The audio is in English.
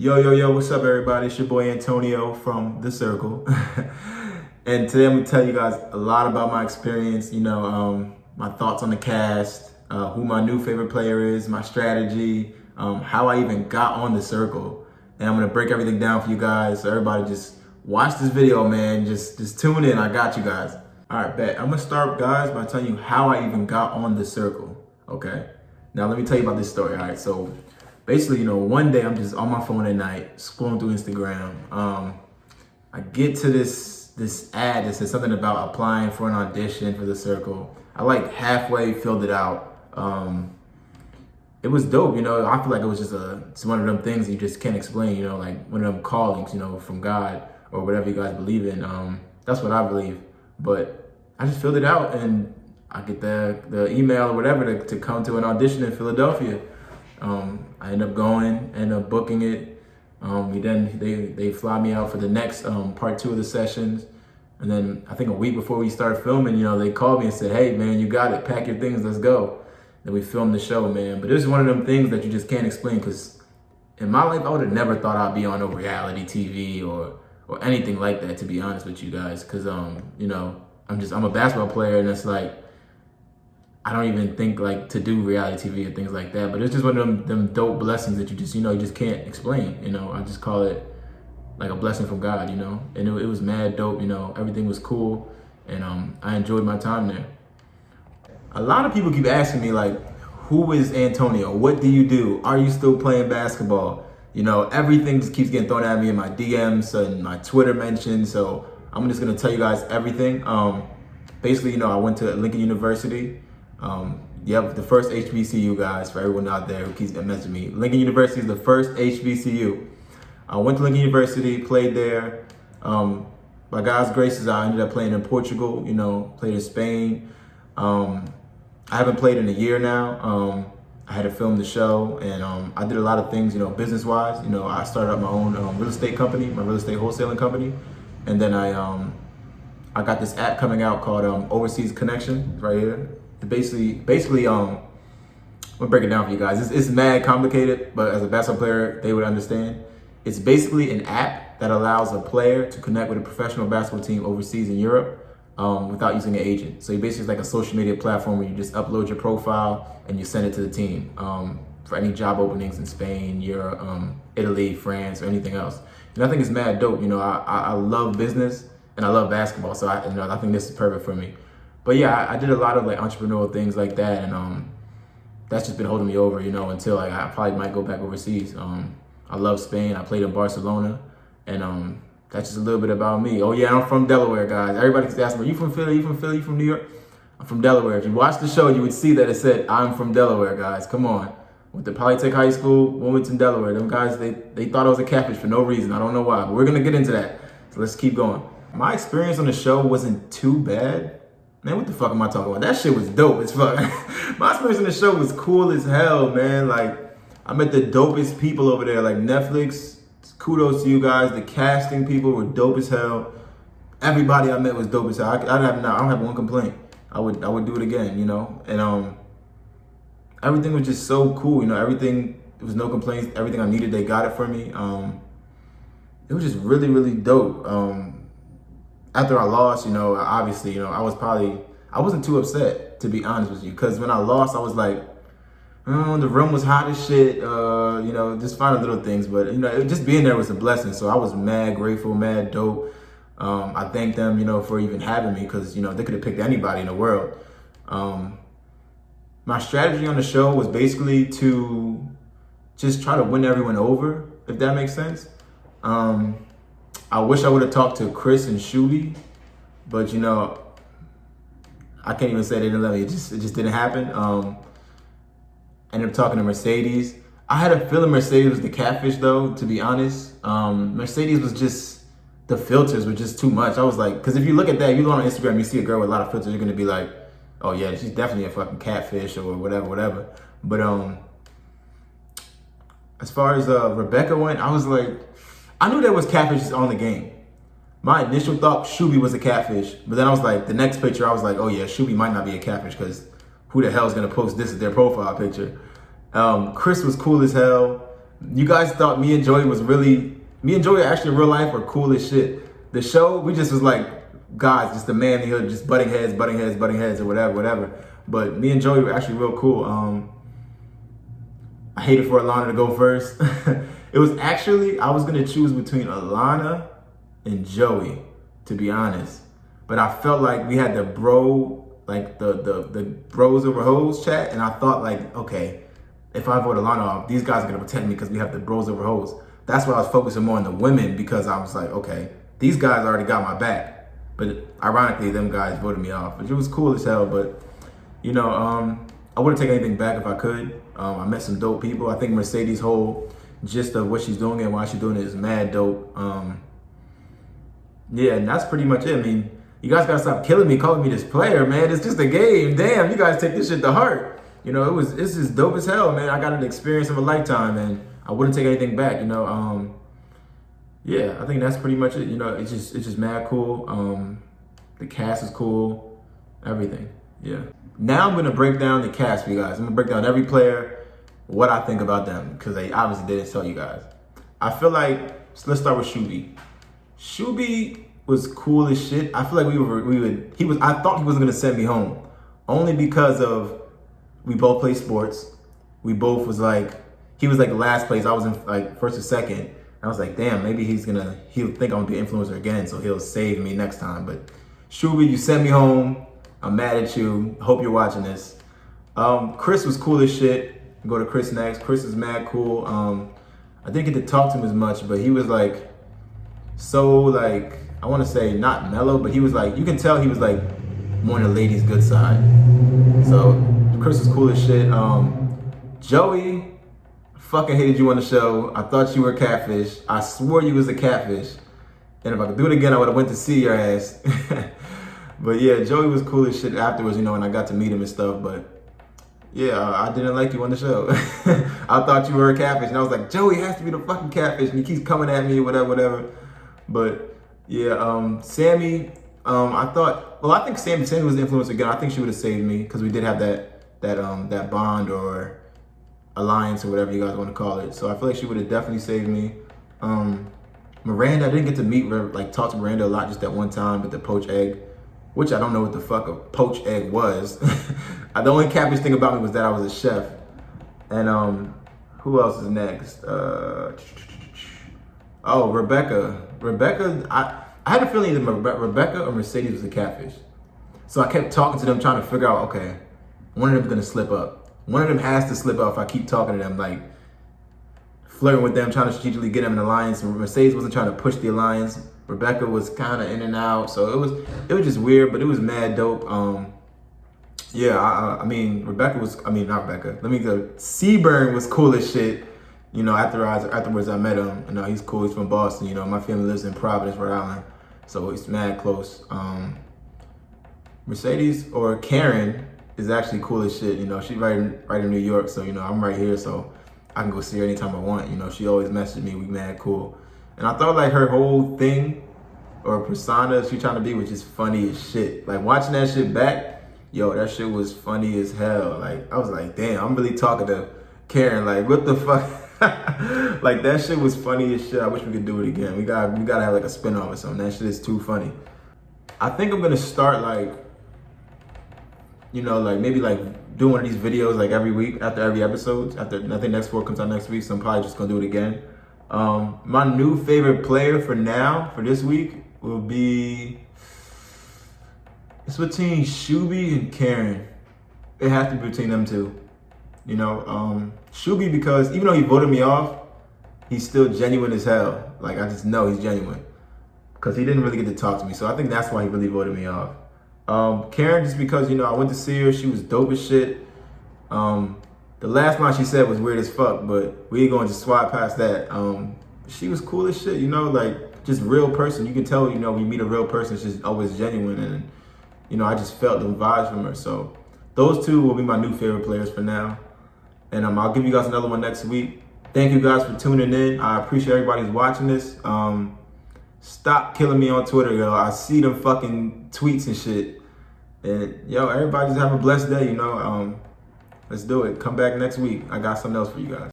Yo, what's up, everybody? It's your boy Antonio from The Circle. And today I'm going to tell you guys a lot about my experience, my thoughts on the cast, who my new favorite player is, my strategy, how I even got on The Circle. And I'm going to break everything down for you guys. So everybody just watch this video, man. Just tune in. I got you guys. All right, bet. I'm going to start, guys, by telling you how I even got on The Circle, okay? Now, let me tell you about this story, all right? So basically, one day I'm just on my phone at night, scrolling through Instagram. I get to this ad that says something about applying for an audition for The Circle. I like halfway filled it out. It was dope, I feel like it was just it's one of them things you just can't explain, like one of them callings, from God or whatever you guys believe in. That's what I believe. But I just filled it out and I get the email or whatever to come to an audition in Philadelphia. I end up going, end up booking it. They fly me out for the next part 2 of the sessions. And then I think a week before we start filming, they called me and said, "Hey man, you got it, pack your things, let's go." Then we filmed the show, man. But it's one of them things that you just can't explain, because in my life, I would have never thought I'd be on a reality TV or anything like that, to be honest with you guys. Cause I'm a basketball player, and it's like, I don't even think like to do reality TV or things like that, but it's just one of them dope blessings that you just can't explain. I just call it like a blessing from God, and it was mad dope. Everything was cool, and I enjoyed my time there. A lot of people keep asking me like, who is Antonio? What do you do? Are you still playing basketball? Everything just keeps getting thrown at me in my DMs and my Twitter mentions. So I'm just gonna tell you guys everything. Basically, I went to Lincoln University. The first HBCU, guys, for everyone out there who keeps messaging me. Lincoln University is the first HBCU. I went to Lincoln University, played there. By God's graces, I ended up playing in Portugal, played in Spain. I haven't played in a year now. I had to film the show, and I did a lot of things, business-wise. I started up my own real estate company, my real estate wholesaling company. And then I got this app coming out called Overseas Connection, right here. Basically, I'm gonna break it down for you guys. It's mad complicated, but as a basketball player, they would understand. It's basically an app that allows a player to connect with a professional basketball team overseas in Europe without using an agent. So basically, it's like a social media platform where you just upload your profile and you send it to the team for any job openings in Spain, Europe, Italy, France, or anything else. And I think it's mad dope. I love business and I love basketball, so I think this is perfect for me. But yeah, I did a lot of like entrepreneurial things like that, and that's just been holding me over, until like I probably might go back overseas. I love Spain. I played in Barcelona, and that's just a little bit about me. Oh yeah, I'm from Delaware, guys. Everybody keeps asking me, "You from Philly? You from Philly? You from New York?" I'm from Delaware. If you watch the show, you would see that it said I'm from Delaware, guys. Come on. Went to Polytech High School, Wilmington, Delaware. Them guys, they thought I was a catfish for no reason. I don't know why, but we're gonna get into that. So let's keep going. My experience on the show wasn't too bad. Man, what the fuck am I talking about? That shit was dope as fuck. My experience on the show was cool as hell, man. Like, I met the dopest people over there. Like, Netflix, kudos to you guys. The casting people were dope as hell. Everybody I met was dope as hell. I don't have one complaint. I would do it again, And everything was just so cool, everything, there was no complaints. Everything I needed, they got it for me. It was just really, really dope. After I lost, obviously, I wasn't too upset, to be honest with you. Because when I lost, I was like, the room was hot as shit, just finding little things. But, just being there was a blessing. So I was mad grateful, mad dope. I thanked them, for even having me, because, they could have picked anybody in the world. My strategy on the show was basically to just try to win everyone over, if that makes sense. I wish I would have talked to Chris and Shuby, but I can't even say they didn't let me. It just didn't happen. Ended up talking to Mercedes. I had a feeling Mercedes was the catfish, though, to be honest. Mercedes was just, the filters were just too much. I was like, because if you look at that, you go on Instagram, you see a girl with a lot of filters, you're gonna be like, oh yeah, she's definitely a fucking catfish or whatever. But as far as Rebecca went, I was like, I knew there was catfishes on the game. My initial thought, Shuby was a catfish. But then I was like, the next picture, I was like, oh yeah, Shuby might not be a catfish, because who the hell is going to post this as their profile picture? Chris was cool as hell. You guys thought me and Joey actually in real life are cool as shit. The show, we just was like guys, just the manlyhood, just butting heads, or whatever. But me and Joey were actually real cool. I hated for Alana to go first. It was actually, I was gonna choose between Alana and Joey, to be honest. But I felt like we had the the bros over hoes chat, and I thought like, okay, if I vote Alana off, these guys are gonna protect me because we have the bros over hoes. That's why I was focusing more on the women, because I was like, okay, these guys already got my back. But ironically, them guys voted me off, which was cool as hell. But you know, I wouldn't take anything back if I could. I met some dope people. I think Mercedes' whole gist of what she's doing and why she's doing it is mad dope. Yeah, and that's pretty much it. I mean, you guys gotta stop killing me, calling me this player, man. It's just a game. Damn, you guys take this shit to heart. You know, it's just dope as hell, man. I got an experience of a lifetime, and I wouldn't take anything back. You know, yeah, I think that's pretty much it. You know, it's just mad cool. The cast is cool, everything. Yeah. Now I'm gonna break down the cast for you guys. I'm gonna break down every player, what I think about them, because they obviously didn't tell you guys. I feel like, so let's start with Shuby. Shuby was cool as shit. I feel like I thought he was gonna send me home, only because of we both play sports. We both was like, he was like last place. I was in like first or second. I was like, damn, maybe he'll think I'm gonna be an influencer again, so he'll save me next time. But Shuby, you sent me home. I'm mad at you. Hope you're watching this. Chris was cool as shit. Go to Chris next. Chris is mad cool. I didn't get to talk to him as much, but he was like, so like, I want to say not mellow, but he was like, you can tell he was like more on the ladies' good side. So Chris was cool as shit. Joey, fucking hated you on the show. I thought you were a catfish. I swore you was a catfish. And if I could do it again, I would have went to see your ass. But yeah, Joey was cool as shit afterwards, you know, when I got to meet him and stuff. But yeah, I didn't like you on the show. I thought you were a catfish. And I was like, Joey has to be the fucking catfish. And he keeps coming at me, whatever. But yeah, Sammy, I think Sammy was the influence again. I think she would have saved me, because we did have that bond or alliance or whatever you guys want to call it. So I feel like she would have definitely saved me. Miranda, I didn't get to talk to Miranda a lot, just that one time with the poached egg, which I don't know what the fuck a poached egg was. The only catfish thing about me was that I was a chef. And who else is next? Oh, Rebecca. I had a feeling that Rebecca or Mercedes was a catfish. So I kept talking to them, trying to figure out, okay, one of them's gonna slip up. One of them has to slip up if I keep talking to them, like flirting with them, trying to strategically get them in alliance. Mercedes wasn't trying to push the alliance. Rebecca was kind of in and out, so it was just weird, but it was mad dope. Yeah, I mean, not Rebecca. Let me go. Seaburn was cool as shit. You know, afterwards I met him. You know, he's cool. He's from Boston. You know, my family lives in Providence, Rhode Island, so it's mad close. Mercedes or Karen is actually cool as shit. You know, she's right in New York, so you know I'm right here, so I can go see her anytime I want. You know, she always messages me. We mad cool. And I thought like her whole thing or persona she trying to be was just funny as shit. Like watching that shit back, yo, that shit was funny as hell. Like I was like, damn, I'm really talking to Karen. Like what the fuck? Like that shit was funny as shit. I wish we could do it again. We gotta have like a spin-off or something. That shit is too funny. I think I'm gonna start like, you know, like maybe like doing one of these videos like every week after every episode. I think next 4 comes out next week, so I'm probably just gonna do it again. My new favorite player for this week will be, it's between Shuby and Karen. It has to be between them two. You know, Shuby, because even though he voted me off, he's still genuine as hell. Like I just know he's genuine, because he didn't really get to talk to me. So I think that's why he really voted me off. Karen, just because, you know, I went to see her, she was dope as shit. The last line she said was weird as fuck, but we ain't going to swat past that. She was cool as shit, you know, like just real person. You can tell, you know, when you meet a real person, she's always genuine, and you know, I just felt them vibes from her. So those two will be my new favorite players for now. And I'll give you guys another one next week. Thank you guys for tuning in. I appreciate everybody who's watching this. Stop killing me on Twitter, yo. I see them fucking tweets and shit. And yo, everybody just have a blessed day, you know. Let's do it. Come back next week. I got something else for you guys.